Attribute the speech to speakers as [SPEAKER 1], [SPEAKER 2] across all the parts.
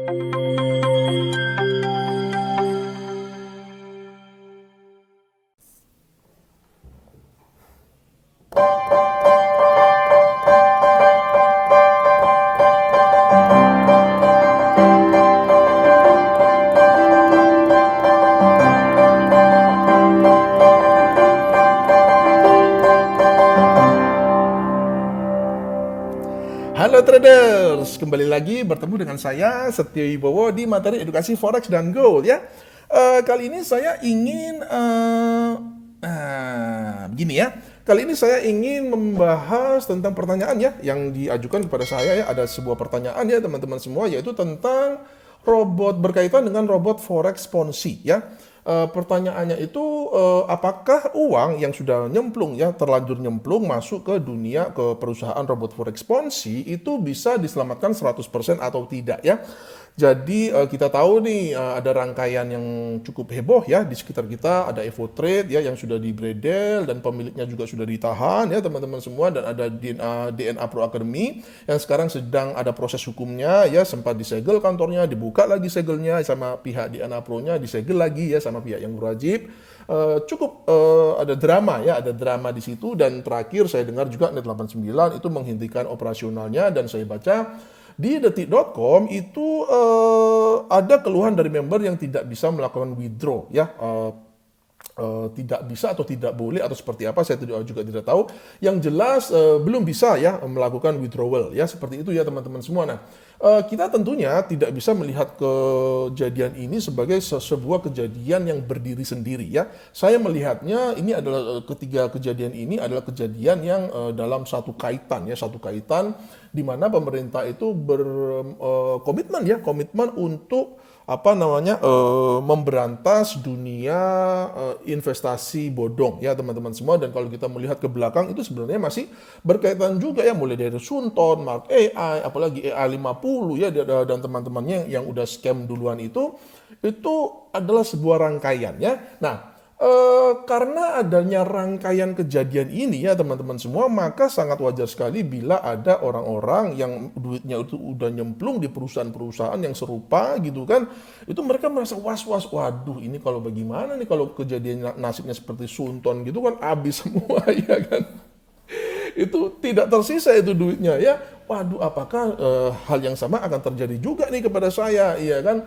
[SPEAKER 1] Halo traders, kembali lagi bertemu dengan saya Setio Wibowo di materi edukasi Forex dan Gold ya. Kali ini saya ingin begini ya. Kali ini saya ingin membahas tentang pertanyaan ya yang diajukan kepada saya ya. Ada sebuah pertanyaan ya teman-teman semua, yaitu tentang robot, berkaitan dengan robot Forex Ponzi ya. Pertanyaannya itu apakah uang yang sudah nyemplung ya, terlanjur nyemplung masuk ke dunia, ke perusahaan robot Forex Ponzi itu bisa diselamatkan 100% atau tidak ya. Jadi kita tahu nih ada rangkaian yang cukup heboh ya di sekitar kita. Ada Evo Trade ya yang sudah dibredel dan pemiliknya juga sudah ditahan ya teman-teman semua, dan ada DNA Pro Academy yang sekarang sedang ada proses hukumnya ya, sempat disegel kantornya, dibuka lagi segelnya sama pihak DNA Pro-nya, disegel lagi ya sama pihak yang berwajib. Cukup ada drama ya, ada drama di situ. Dan terakhir saya dengar juga Net89 itu menghentikan operasionalnya, dan saya baca di detik.com itu ada keluhan dari member yang tidak bisa melakukan withdraw ya. Tidak bisa atau tidak boleh atau seperti apa saya juga tidak tahu. Yang jelas belum bisa ya melakukan withdrawal ya, seperti itu ya teman-teman semua. Nah, kita tentunya tidak bisa melihat kejadian ini sebagai sebuah kejadian yang berdiri sendiri ya. Saya melihatnya ini adalah ketiga kejadian ini adalah kejadian yang dalam satu kaitan ya, satu kaitan di mana pemerintah itu berkomitmen ya, komitmen untuk memberantas dunia investasi bodong ya teman-teman semua. Dan kalau kita melihat ke belakang itu sebenarnya masih berkaitan juga ya, mulai dari Sunton, Mark AI, apalagi AI 50 ya, dan teman-temannya yang udah scam duluan itu adalah sebuah rangkaian ya. Nah, karena adanya rangkaian kejadian ini ya teman-teman semua, maka sangat wajar sekali bila ada orang-orang yang duitnya itu udah nyemplung di perusahaan-perusahaan yang serupa gitu kan, itu mereka merasa was-was, waduh ini kalau bagaimana nih kalau kejadian nasibnya seperti Sunton gitu kan, habis semua ya kan. Itu tidak tersisa itu duitnya ya. Waduh, apakah hal yang sama akan terjadi juga nih kepada saya, iya kan?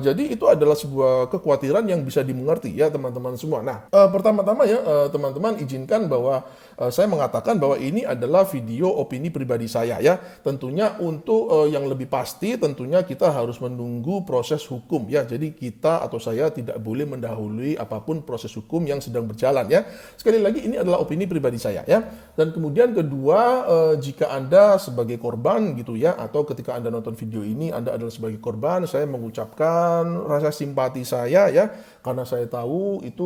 [SPEAKER 1] Jadi itu adalah sebuah kekhawatiran yang bisa dimengerti ya teman-teman semua. Nah, pertama-tama ya teman-teman izinkan bahwa saya mengatakan bahwa ini adalah video opini pribadi saya ya. Tentunya untuk yang lebih pasti tentunya kita harus menunggu proses hukum ya. Jadi kita atau saya tidak boleh mendahului apapun proses hukum yang sedang berjalan ya. Sekali lagi ini adalah opini pribadi saya ya. Dan kemudian kedua, jika Anda sebagai korban gitu ya, atau ketika Anda nonton video ini Anda adalah sebagai korban, saya mengucapkan rasa simpati saya ya, karena saya tahu itu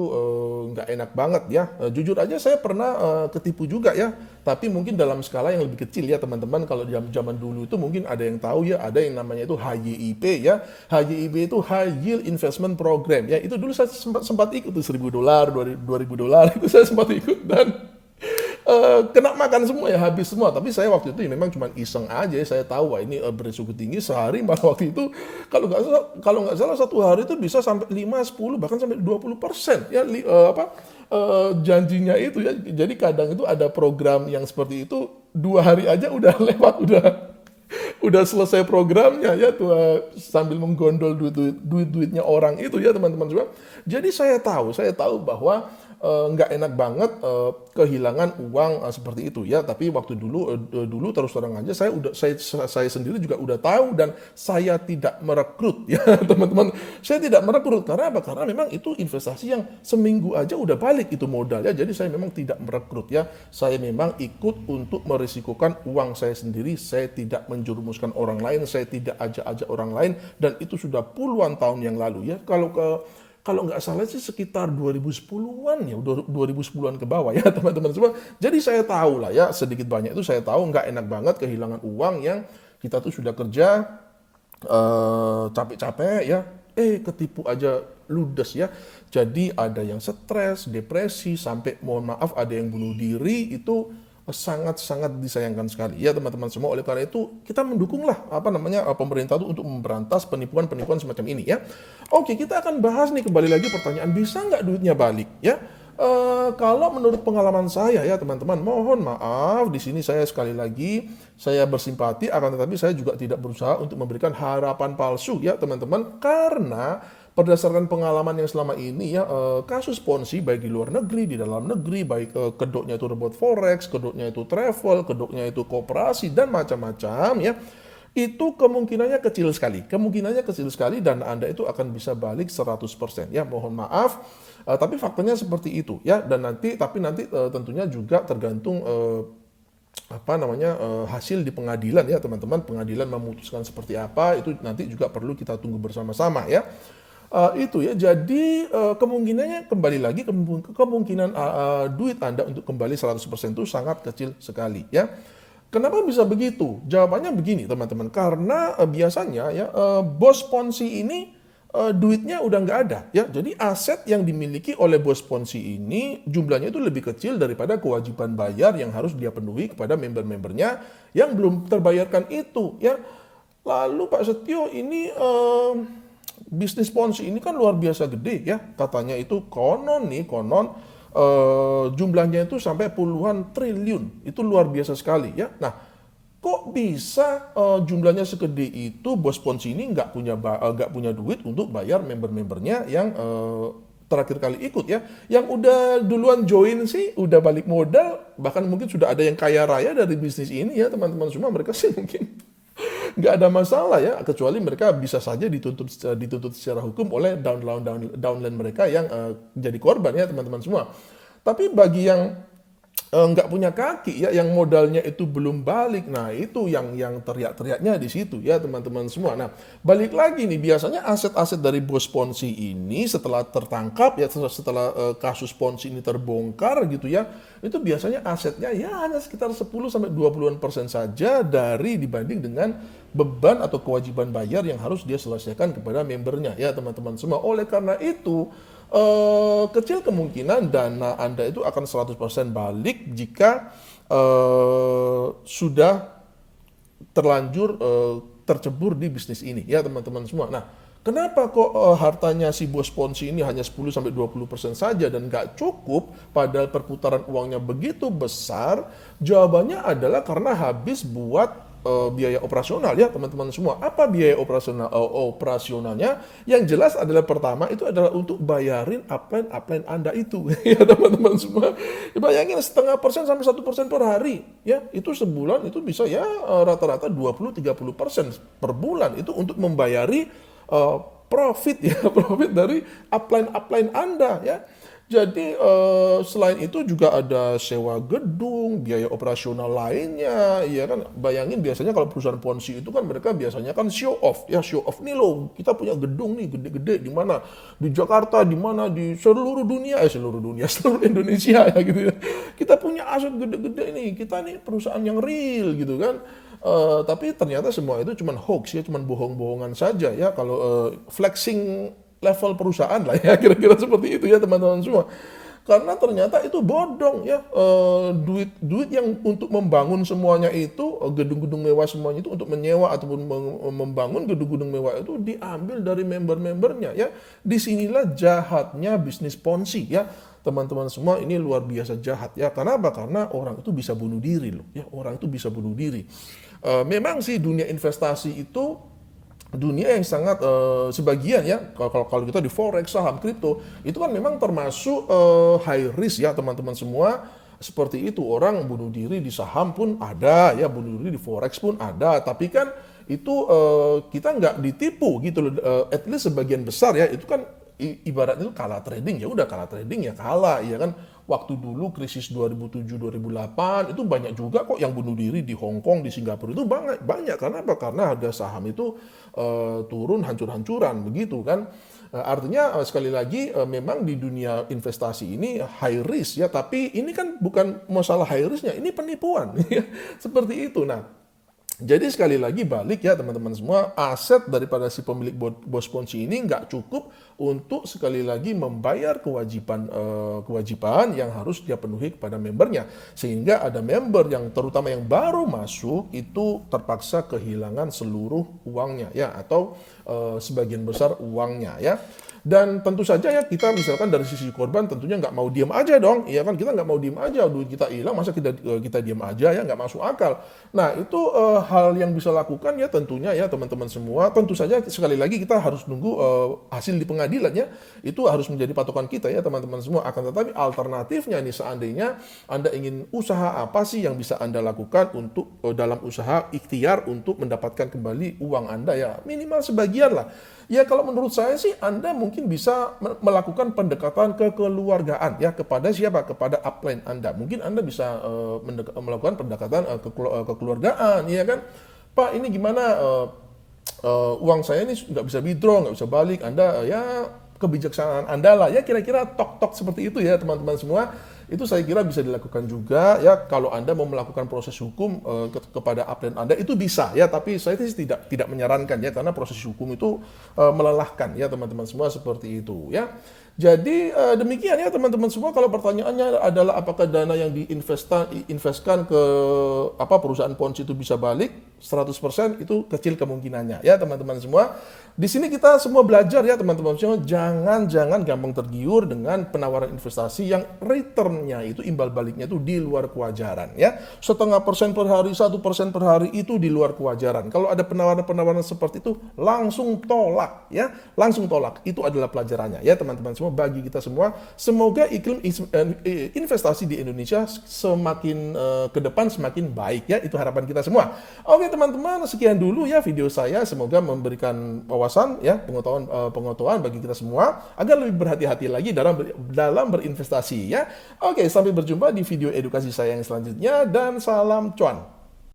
[SPEAKER 1] nggak enak banget ya. Jujur aja saya pernah ketipu juga ya, tapi mungkin dalam skala yang lebih kecil ya teman-teman. Kalau zaman dulu itu mungkin ada yang tahu ya, ada yang namanya itu HYIP ya. HYIP itu High Yield Investment Program ya. Itu dulu saya sempat ikut tuh, $1.000, $2.000 itu saya sempat ikut, dan kena makan semua ya, habis semua. Tapi saya waktu itu ya memang cuma iseng aja, saya tahu wah ini berisiko tinggi. Sehari malah waktu itu kalau nggak salah satu hari itu bisa sampai 5, 10 bahkan sampai 20% ya janjinya itu ya. Jadi kadang itu ada program yang seperti itu 2 hari aja udah lewat, udah selesai programnya ya tuh, sambil menggondol duitnya orang itu ya teman-teman semua. Jadi saya tahu bahwa nggak enak banget kehilangan uang seperti itu ya. Tapi waktu dulu terus terang aja saya sendiri juga udah tahu, dan saya tidak merekrut ya teman-teman. Saya tidak merekrut karena apa? Karena memang itu investasi yang seminggu aja udah balik itu modal ya. Jadi saya memang tidak merekrut ya. Saya memang ikut untuk merisikokan uang saya sendiri. Saya tidak menjerumuskan orang lain, saya tidak ajak-ajak orang lain, dan itu sudah puluhan tahun yang lalu ya. Kalau nggak salah sih sekitar 2010-an ya, 2010-an ke bawah ya teman-teman semua. Jadi saya tahu lah ya, sedikit banyak itu saya tahu nggak enak banget kehilangan uang yang kita tuh sudah kerja capek-capek ya, ketipu aja ludes ya. Jadi ada yang stres, depresi, sampai mohon maaf ada yang bunuh diri. Itu sangat-sangat disayangkan sekali ya teman-teman semua. Oleh karena itu kita mendukunglah pemerintah itu untuk memberantas penipuan-penipuan semacam ini ya. Oke, kita akan bahas nih kembali lagi pertanyaan, bisa nggak duitnya balik ya? Kalau menurut pengalaman saya ya teman-teman, mohon maaf di sini saya sekali lagi saya bersimpati, akan tetapi saya juga tidak berusaha untuk memberikan harapan palsu ya teman-teman, karena berdasarkan pengalaman yang selama ini ya, kasus ponzi baik di luar negeri, di dalam negeri, baik kedoknya itu robot forex, kedoknya itu travel, kedoknya itu koperasi dan macam-macam ya, itu kemungkinannya kecil sekali. Kemungkinannya kecil sekali dan Anda itu akan bisa balik 100% ya. Mohon maaf, tapi faktanya seperti itu ya. Dan nanti tentunya juga tergantung hasil di pengadilan ya teman-teman. Pengadilan memutuskan seperti apa itu nanti juga perlu kita tunggu bersama-sama ya. Itu ya, jadi kemungkinannya kembali lagi, kemungkinan duit Anda untuk kembali 100% itu sangat kecil sekali ya. Kenapa bisa begitu? Jawabannya begini teman-teman, karena biasanya ya bos ponzi ini duitnya udah nggak ada ya. Jadi aset yang dimiliki oleh bos ponzi ini jumlahnya itu lebih kecil daripada kewajiban bayar yang harus dia penuhi kepada member-membernya yang belum terbayarkan itu ya. Lalu Pak Setio, ini bisnis ponzi ini kan luar biasa gede ya. Katanya itu konon jumlahnya itu sampai puluhan triliun. Itu luar biasa sekali ya. Nah, kok bisa jumlahnya segede itu, bos ponzi ini nggak punya duit untuk bayar member-membernya yang terakhir kali ikut ya. Yang udah duluan join sih udah balik modal, bahkan mungkin sudah ada yang kaya raya dari bisnis ini ya teman-teman semua. Mereka sih mungkin nggak ada masalah ya, kecuali mereka bisa saja dituntut secara hukum oleh downline mereka yang jadi korban ya teman-teman semua. Tapi bagi yang nggak punya kaki ya, yang modalnya itu belum balik, nah itu yang teriak-teriaknya di situ ya teman-teman semua. Nah, balik lagi nih, biasanya aset-aset dari bos ponzi ini setelah tertangkap ya, setelah kasus ponzi ini terbongkar gitu ya, itu biasanya asetnya ya hanya sekitar 10-20% saja dari dibanding dengan beban atau kewajiban bayar yang harus dia selesaikan kepada membernya ya teman-teman semua. Oleh karena itu kecil kemungkinan dana Anda itu akan 100% balik jika sudah terlanjur tercebur di bisnis ini ya teman-teman semua. Nah, kenapa kok hartanya si bos ponzi ini hanya 10-20% saja dan nggak cukup padahal perputaran uangnya begitu besar? Jawabannya adalah karena habis buat biaya operasional ya teman-teman semua. Apa biaya operasionalnya? Yang jelas adalah pertama itu adalah untuk bayarin upline Anda itu ya teman-teman semua. Bayangin 0,5% sampai 1% per hari ya, itu sebulan itu bisa ya rata-rata 20-30% per bulan itu untuk membayari profit dari upline Anda ya. Jadi selain itu juga ada sewa gedung, biaya operasional lainnya, ya kan. Bayangin biasanya kalau perusahaan ponzi itu kan mereka biasanya kan show off nih loh, kita punya gedung nih gede-gede di mana, di Jakarta, di mana, di seluruh Indonesia ya gitu ya. Kita punya aset gede-gede nih, kita nih perusahaan yang real gitu kan. Tapi ternyata semua itu cuma hoax ya, cuma bohong-bohongan saja ya. Kalau flexing level perusahaan lah ya, kira-kira seperti itu ya teman-teman semua. Karena ternyata itu bodong ya, duit yang untuk membangun semuanya itu, gedung-gedung mewah semuanya itu untuk menyewa ataupun membangun gedung-gedung mewah itu diambil dari member-membernya ya. Disinilah jahatnya bisnis ponzi ya teman-teman semua, ini luar biasa jahat ya. Kenapa? Karena orang itu bisa bunuh diri loh ya, orang itu bisa bunuh diri. Memang sih dunia investasi itu dunia yang sangat sebagian ya, kalau kita di forex, saham, kripto itu kan memang termasuk high risk ya teman-teman semua. Seperti itu, orang bunuh diri di saham pun ada ya, bunuh diri di forex pun ada. Tapi kan itu kita nggak ditipu gitu loh. At least sebagian besar ya itu kan ibaratnya itu kalah trading, ya udah kalah trading ya kalah ya kan. Waktu dulu krisis 2007-2008 itu banyak juga kok yang bunuh diri di Hong Kong, di Singapura itu banyak. Karena apa? Karena harga saham itu turun hancur-hancuran begitu kan. Artinya sekali lagi memang di dunia investasi ini high risk ya, tapi ini kan bukan masalah high risknya, ini penipuan ya. Seperti itu. Nah, Jadi sekali lagi balik ya teman-teman semua, aset daripada si pemilik bos ponzi ini nggak cukup untuk sekali lagi membayar kewajiban yang harus dia penuhi kepada membernya. Sehingga ada member yang terutama yang baru masuk itu terpaksa kehilangan seluruh uangnya ya, atau sebagian besar uangnya ya. Dan tentu saja ya, kita misalkan dari sisi korban tentunya nggak mau diam aja dong, ya kan, kita nggak mau diam aja, duit kita hilang masa kita diam aja, ya nggak masuk akal. Nah itu hal yang bisa lakukan ya tentunya ya teman-teman semua. Tentu saja sekali lagi kita harus nunggu hasil di pengadilan ya, itu harus menjadi patokan kita ya teman-teman semua. Akan tetapi alternatifnya nih, seandainya Anda ingin usaha apa sih yang bisa Anda lakukan untuk dalam usaha ikhtiar untuk mendapatkan kembali uang Anda ya, minimal sebagian lah. Ya kalau menurut saya sih Anda mungkin bisa melakukan pendekatan kekeluargaan ya, kepada siapa? Kepada upline Anda. Mungkin Anda bisa melakukan pendekatan kekeluargaan, ya kan? Pak, ini gimana uang saya ini nggak bisa withdraw, nggak bisa balik. Anda ya kebijaksanaan Anda lah ya, kira-kira tok-tok seperti itu ya teman-teman semua. Itu saya kira bisa dilakukan juga ya, kalau Anda mau melakukan proses hukum kepada upline Anda itu bisa ya, tapi saya sih tidak menyarankan ya, karena proses hukum itu melelahkan ya teman-teman semua, seperti itu ya. Jadi demikian ya teman-teman semua. Kalau pertanyaannya adalah apakah dana yang diinvestkan ke perusahaan ponzi itu bisa balik 100%, itu kecil kemungkinannya ya teman-teman semua. Di sini kita semua belajar ya teman-teman semua, jangan gampang tergiur dengan penawaran investasi yang returnnya itu, imbal baliknya itu di luar kewajaran ya. 0,5% per hari, 1% per hari itu di luar kewajaran. Kalau ada penawaran-penawaran seperti itu, langsung tolak ya, langsung tolak. Itu adalah pelajarannya ya teman-teman semua, bagi kita semua. Semoga iklim investasi di Indonesia semakin ke depan semakin baik ya, itu harapan kita semua. Oke teman-teman, sekian dulu ya video saya, semoga memberikan wawasan ya, pengetahuan bagi kita semua agar lebih berhati-hati lagi dalam berinvestasi ya. Oke, sampai berjumpa di video edukasi saya yang selanjutnya, dan salam cuan.